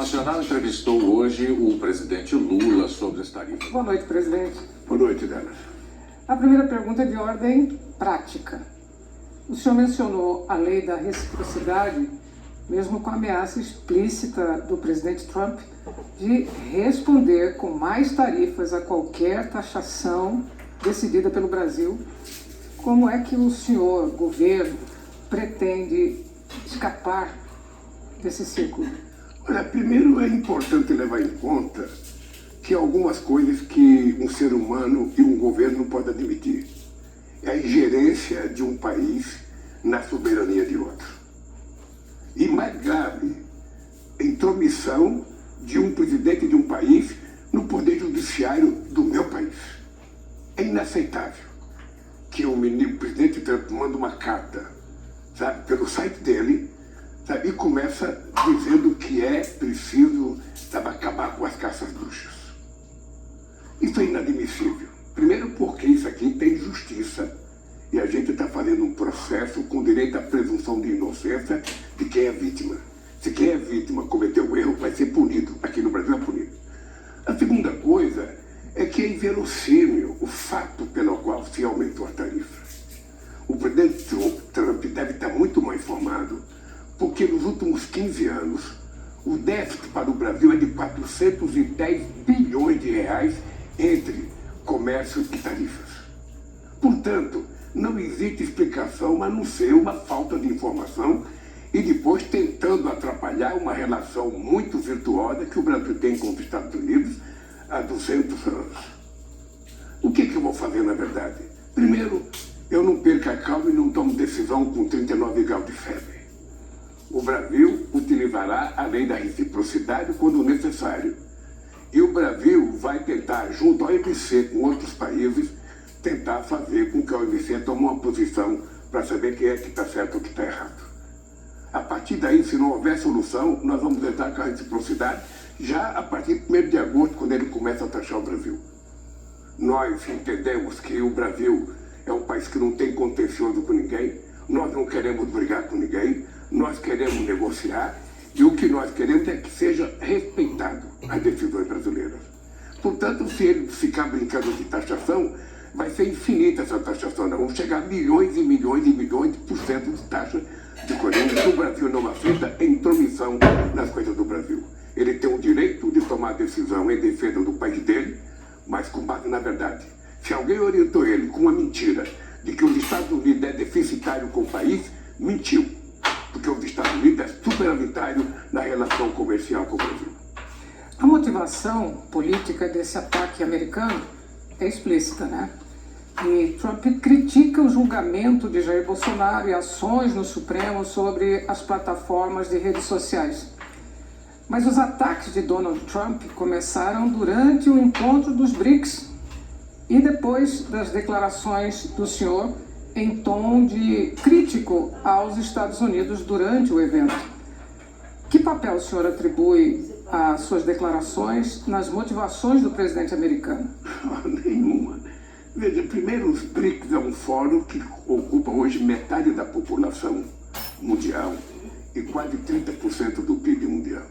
Nacional entrevistou hoje o presidente Lula sobre as tarifas. Boa noite, presidente. Boa noite, Dana. A primeira pergunta é de ordem prática. O senhor mencionou a lei da reciprocidade, mesmo com a ameaça explícita do presidente Trump de responder com mais tarifas a qualquer taxação decidida pelo Brasil. Como é que o senhor, governo, pretende escapar desse círculo? Olha, primeiro é importante levar em conta que algumas coisas que um ser humano e um governo não podem admitir. É a ingerência de um país na soberania de outro. E mais grave, a intromissão de um presidente de um país no poder judiciário do meu país. É inaceitável que o presidente Trump manda uma carta, sabe, pelo site dele, sabe, e começa dizendo que é preciso, sabe, acabar com as caças bruxas. Isso é inadmissível. Primeiro porque isso aqui tem justiça e a gente está fazendo um processo com direito à presunção de inocência de quem é vítima. Se quem é vítima cometeu um erro, vai ser punido. Aqui no Brasil é punido. A segunda coisa é que é inverossímil o fato pelo qual se aumentou a tarifa. O presidente Trump deve estar muito mal informado, porque nos últimos 15 anos, o déficit para o Brasil é de 410 bilhões de reais entre comércio e tarifas. Portanto, não existe explicação a não ser uma falta de informação e depois tentando atrapalhar uma relação muito virtuosa que o Brasil tem com os Estados Unidos há 200 anos. O que eu vou fazer, na verdade? Primeiro, eu não perco a calma e não tomo decisão com 39 graus de febre. O Brasil utilizará a lei da reciprocidade quando necessário. E o Brasil vai tentar, junto ao OMC com outros países, tentar fazer com que a OMC tome uma posição para saber quem é que está certo ou que está errado. A partir daí, se não houver solução, nós vamos entrar com a reciprocidade já a partir de 1º de agosto, quando ele começa a taxar o Brasil. Nós entendemos que o Brasil é um país que não tem contencioso com ninguém, nós não queremos brigar com ninguém, nós queremos negociar e o que nós queremos é que seja respeitado as decisões brasileiras. Portanto, se ele ficar brincando de taxação, vai ser infinita essa taxação. Nós vamos chegar a milhões e milhões e milhões de % de taxa de colheita que o Brasil não aceita em intromissão nas coisas do Brasil. Ele tem o direito de tomar decisão em defesa do país dele, mas com base na verdade. Se alguém orientou ele com uma mentira de que os Estados Unidos é deficitário com o país, mentiu. Porque os Estados Unidos é superavitário na relação comercial com o Brasil. A motivação política desse ataque americano é explícita, né? E Trump critica o julgamento de Jair Bolsonaro e ações no Supremo sobre as plataformas de redes sociais. Mas os ataques de Donald Trump começaram durante o encontro dos BRICS e depois das declarações do senhor em tom de crítico aos Estados Unidos durante o evento. Que papel o senhor atribui às suas declarações nas motivações do presidente americano? Nenhuma. Veja, primeiro, os BRICS é um fórum que ocupa hoje metade da população mundial e quase 30% do PIB mundial.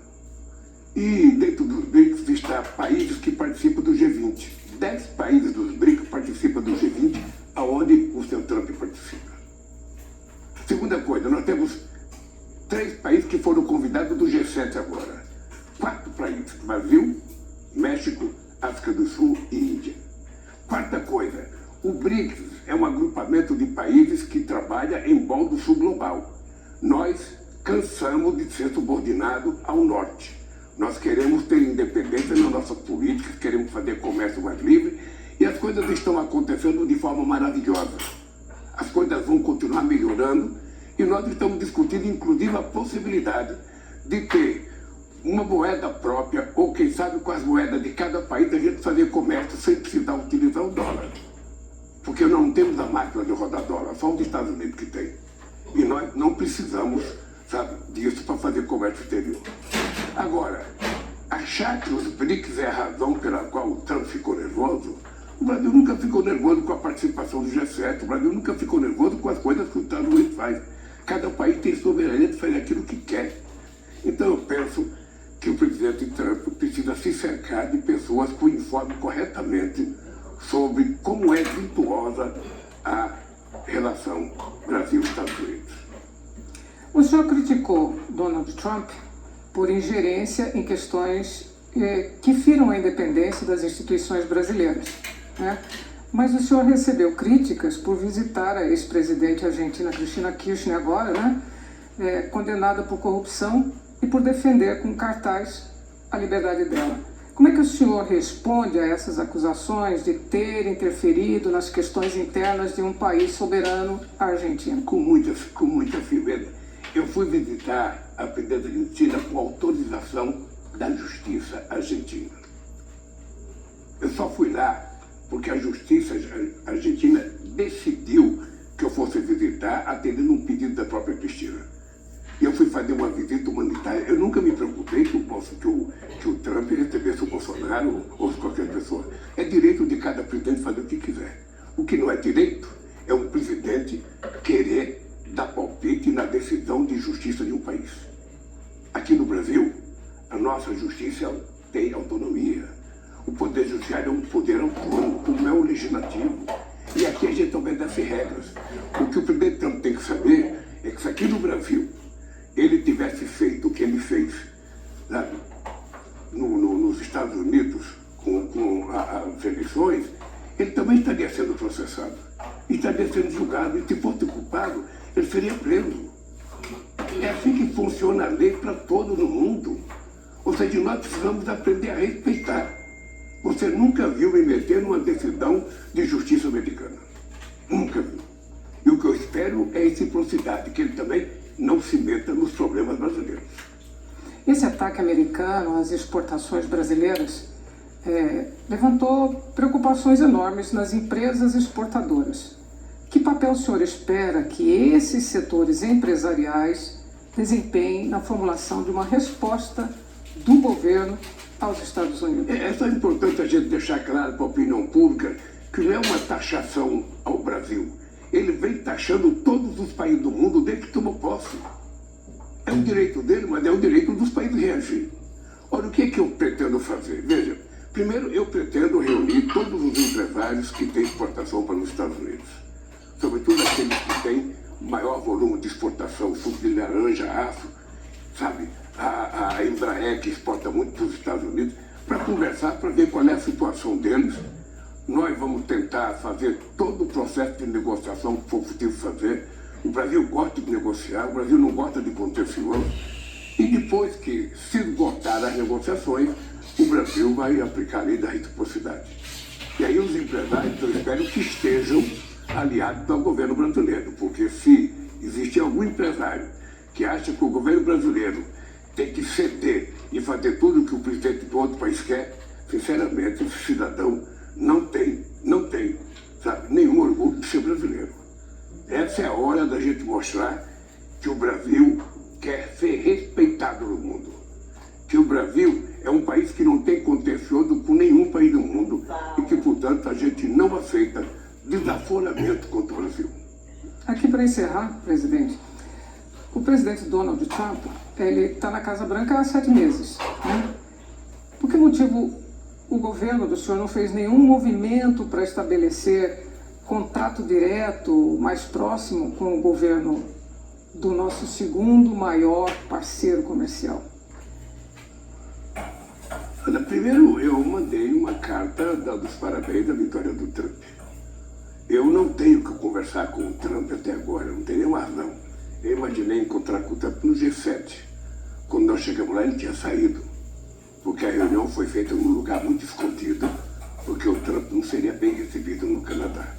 E dentro dos BRICS está países que participam do G20. 10 países dos BRICS participam do G20, aonde o seu Trump participa. Segunda coisa, nós temos 3 países que foram convidados do G7 agora. 4 países, Brasil, México, África do Sul e Índia. Quarta coisa, o BRICS é um agrupamento de países que trabalha em prol do sul global. Nós cansamos de ser subordinados ao norte. Nós queremos ter independência na nossa política, queremos fazer comércio mais livre e as coisas estão acontecendo de forma maravilhosa. As coisas vão continuar melhorando e nós estamos discutindo inclusive a possibilidade de ter uma moeda própria ou quem sabe com as moedas de cada país a gente fazer comércio sem precisar utilizar o dólar. Porque nós não temos a máquina de rodar dólar, só os Estados Unidos que tem. E nós não precisamos, sabe, disso para fazer comércio exterior. Agora, achar que os BRICS é a razão pela qual o Trump ficou nervoso, o Brasil nunca ficou nervoso com a participação do G7, o Brasil nunca ficou nervoso com as coisas que os Estados Unidos faz. Cada país tem soberania de fazer aquilo que quer. Então eu penso que o presidente Trump precisa se cercar de pessoas que o informem corretamente sobre como é virtuosa a relação Brasil-Estados Unidos. O senhor criticou Donald Trump por ingerência em questões que firam a independência das instituições brasileiras, né? Mas o senhor recebeu críticas por visitar a ex-presidente argentina Cristina Kirchner agora, né? Condenada por corrupção e por defender com cartaz a liberdade dela. Como é que o senhor responde a essas acusações de ter interferido nas questões internas de um país soberano, a Argentina? Com muita firmeza. Eu fui visitar a presidente argentina com autorização da justiça argentina. Eu só fui lá porque a justiça argentina decidiu que eu fosse visitar, atendendo um pedido da própria Cristina. E eu fui fazer uma visita humanitária. Eu nunca me preocupei que o Trump recebesse o Bolsonaro ou qualquer pessoa. É direito de cada presidente fazer o que quiser. O que não é direito é um presidente querer dar palpite na decisão de justiça de um país. Aqui no Brasil, a nossa justiça tem autonomia. O Poder Judiciário é um poder autônomo, como é o Legislativo. E aqui a gente obedece regras. O que o presidente Trump tem que saber é que se aqui no Brasil ele tivesse feito o que ele fez, sabe, nos Estados Unidos, com as eleições, ele também estaria sendo processado. E estaria sendo julgado. E se fosse culpado, ele seria preso. É assim que funciona a lei para todo no mundo. Ou seja, nós precisamos aprender a respeitar. Você nunca viu me meter numa decisão de justiça americana. Nunca viu. E o que eu espero é reciprocidade, que ele também não se meta nos problemas brasileiros. Esse ataque americano às exportações brasileiras levantou preocupações enormes nas empresas exportadoras. Que papel o senhor espera que esses setores empresariais desempenhem na formulação de uma resposta do governo aos Estados Unidos? É só importante a gente deixar claro para a opinião pública que não é uma taxação ao Brasil. Ele vem taxando todos os países do mundo desde que tomou posse. É um direito dele, mas é um direito dos países reagir. Olha, o que eu pretendo fazer? Veja, primeiro eu pretendo reunir todos os empresários que têm exportação para os Estados Unidos. Sobretudo aqueles que têm maior volume de exportação, suco de laranja, aço, sabe? A Embraer, que exporta muito para os Estados Unidos, para conversar, para ver qual é a situação deles. Nós vamos tentar fazer todo o processo de negociação que for possível fazer. O Brasil gosta de negociar, o Brasil não gosta de contencioso. E depois que se esgotar as negociações, o Brasil vai aplicar a lei da reciprocidade. E aí os empresários, eu espero que estejam aliados ao governo brasileiro, porque se existe algum empresário que acha que o governo brasileiro tem que ceder e fazer tudo o que o presidente do outro país quer, sinceramente, esse cidadão não tem, sabe, nenhum orgulho de ser brasileiro. Essa é a hora da gente mostrar que o Brasil quer ser respeitado no mundo. Que o Brasil é um país que não tem contencioso com nenhum país do mundo e que, portanto, a gente não aceita desaforamento contra o Brasil. Aqui para encerrar, presidente, o presidente Donald Trump, ele está na Casa Branca há 7 meses, né? Por que motivo o governo do senhor não fez nenhum movimento para estabelecer contato direto, mais próximo com o governo do nosso segundo maior parceiro comercial? Olha, primeiro eu mandei uma carta dando os parabéns à vitória do Trump. Eu não tenho que conversar com o Trump até agora, não tenho nenhuma razão. Eu imaginei encontrar com o Trump no G7. Quando nós chegamos lá, ele tinha saído, porque a reunião foi feita num lugar muito escondido, porque o Trump não seria bem recebido no Canadá.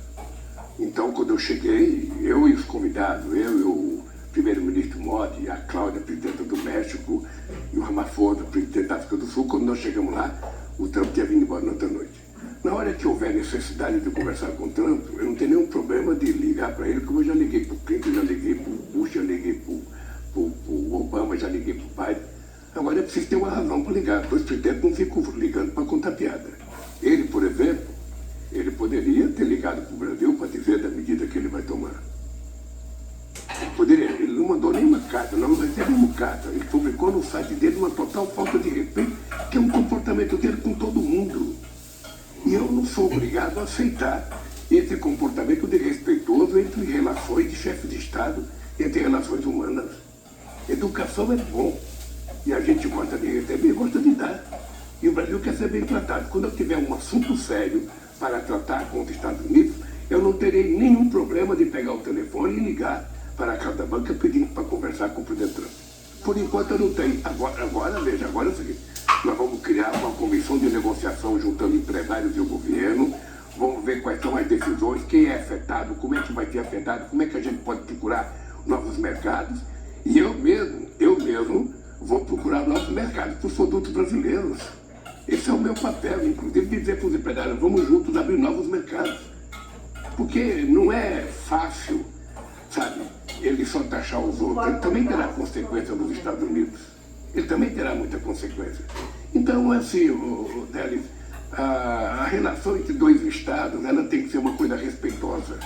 Então, quando eu cheguei, eu e os convidados, eu e o primeiro-ministro Modi, a Cláudia, presidenta do México, e o Ramaphosa, presidente da África do Sul, quando nós chegamos lá, o Trump tinha vindo embora na outra noite. Na hora que houver necessidade de conversar com o Trump, eu não tenho nenhum problema de ligar para ele, como eu já liguei para o Clinton, já liguei para o Bush, já liguei para o Obama, já liguei para o Biden. Agora é preciso ter uma razão para ligar. Dois presidentes não ficam ligando para contar piada. Ele, por exemplo, ele poderia ter ligado para o Brasil para dizer da medida que ele vai tomar. Poderia. Ele não mandou nenhuma carta, nós não recebemos carta. casa. Ele publicou no site dele uma total falta de respeito, que é um comportamento dele com todo mundo. E eu não sou obrigado a aceitar esse comportamento desrespeitoso entre relações de chefe de Estado, entre relações humanas. Educação é bom. E a gente gosta de receber e gosta de dar. E o Brasil quer ser bem tratado. Quando eu tiver um assunto sério para tratar com os Estados Unidos, eu não terei nenhum problema de pegar o telefone e ligar para a Casa Branca pedindo para conversar com o presidente Trump. Por enquanto eu não tenho. Agora veja, agora é o seguinte, nós vamos criar uma comissão de negociação juntando empresários e o governo, vamos ver quais são as decisões, quem é afetado, como é que vai ser afetado, como é que a gente pode procurar novos mercados, e eu mesmo vou procurar novos mercados para os produtos brasileiros. Esse é o meu papel, inclusive dizer para os empresários, vamos juntos abrir novos mercados. Porque não é fácil, sabe, ele só taxar os outros. Ele também terá consequência nos Estados Unidos. Ele também terá muita consequência. Então, assim, Délis, a relação entre dois estados, ela tem que ser uma coisa respeitosa.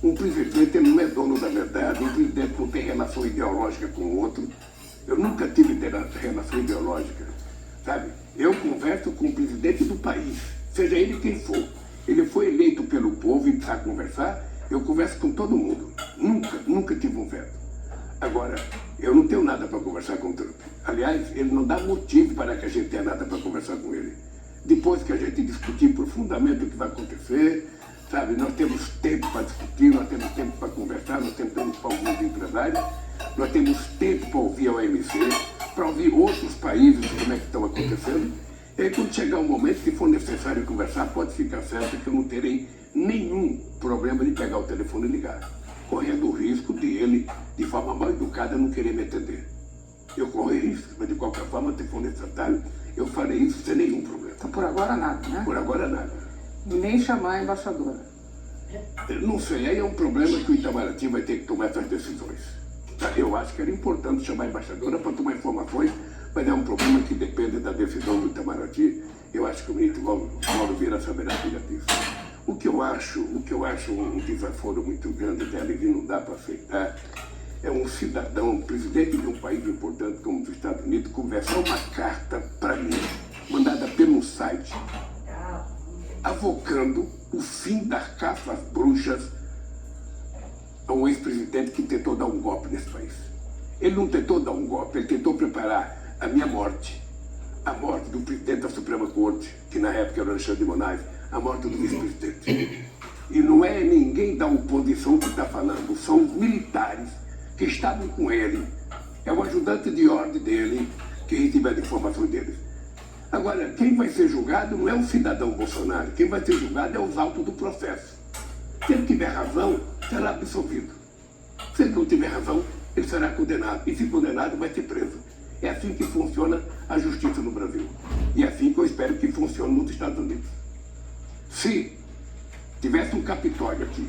Um presidente, ele não é dono da verdade, um presidente não tem relação ideológica com o outro. Eu nunca tive relação ideológica, sabe? Eu converso com o presidente do país, seja ele quem for. Ele foi eleito pelo povo e precisa conversar, eu converso com todo mundo. Nunca tive um veto. Agora, eu não tenho nada para conversar com o Trump. Aliás, ele não dá motivo para que a gente tenha nada para conversar com ele. Depois que a gente discutir profundamente o que vai acontecer, sabe, nós temos tempo para discutir, nós temos tempo para conversar, nós temos tempo para ouvir os empresários, nós temos tempo para ouvir a OMC, para ouvir outros países como é que estão acontecendo. E aí, quando chegar um momento, se for necessário conversar, pode ficar certo que eu não terei nenhum problema de pegar o telefone e ligar, correndo o risco de ele, de forma mal educada, não querer me atender. Eu corro risco, mas de qualquer forma, se for necessário, eu farei isso sem nenhum problema. Então, por agora nada, né? Por agora nada. E nem chamar a embaixadora. Eu não sei, aí é um problema que o Itamaraty vai ter que tomar essas decisões. Eu acho que era importante chamar a embaixadora para tomar informações, mas é um problema que depende da decisão do Itamaraty. Eu acho que o ministro Mauro Vieira saberá cuidar disso. O que eu acho um desaforo muito grande dela e não dá para aceitar é um cidadão, um presidente de um país importante como os Estados Unidos, conversar uma carta para mim, mandada pelo site, avocando o fim das caças bruxas a um ex-presidente que tentou dar um golpe nesse país. Ele não tentou dar um golpe, ele tentou preparar a minha morte, a morte do presidente da Suprema Corte, que na época era o Alexandre de Moraes, a morte do vice-presidente. E não é ninguém da oposição que está falando, são os militares que estavam com ele. É o ajudante de ordem dele que recebeu as informações deles. Agora, quem vai ser julgado não é o cidadão Bolsonaro, quem vai ser julgado é os autos do processo. Se ele tiver razão, será absolvido. Se ele não tiver razão, ele será condenado. E se condenado, vai ser preso. É assim que funciona a justiça no Brasil. E é assim que eu espero que funcione nos Estados Unidos. Se tivesse um Capitólio aqui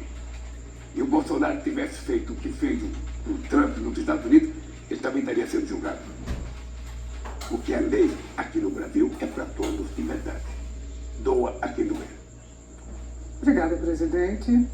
e o Bolsonaro tivesse feito o que fez o Trump nos Estados Unidos, ele também estaria sendo julgado. Porque a lei aqui no Brasil é para todos de verdade. Doa a quem doer. Obrigada, presidente.